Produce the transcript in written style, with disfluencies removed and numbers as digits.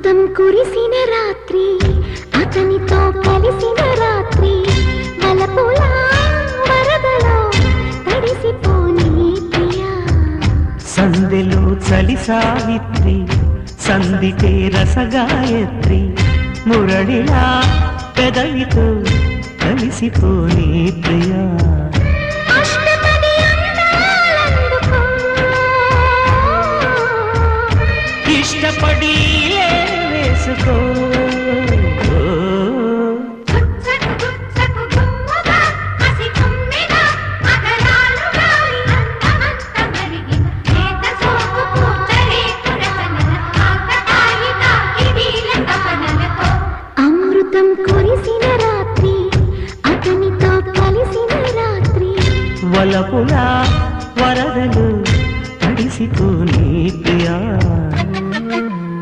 అమృతం కురిసిన రాత్రి అతనితో కలిసిన రాత్రి వలపుల వరదలో తడిసిపోని ప్రియా సందెలో చలి సావిత్రి సందితే రసగాయత్రి మురళిలా పెదవితో కలిసిపోని ప్రియా అష్టపది అందాలందుకో ఇష్టపడి వేసుకో అమృతం కురిసిన రాత్రి అతనితో కలిసిన రాత్రి వలపులా వరదలు తడిసిపోని ప్రియా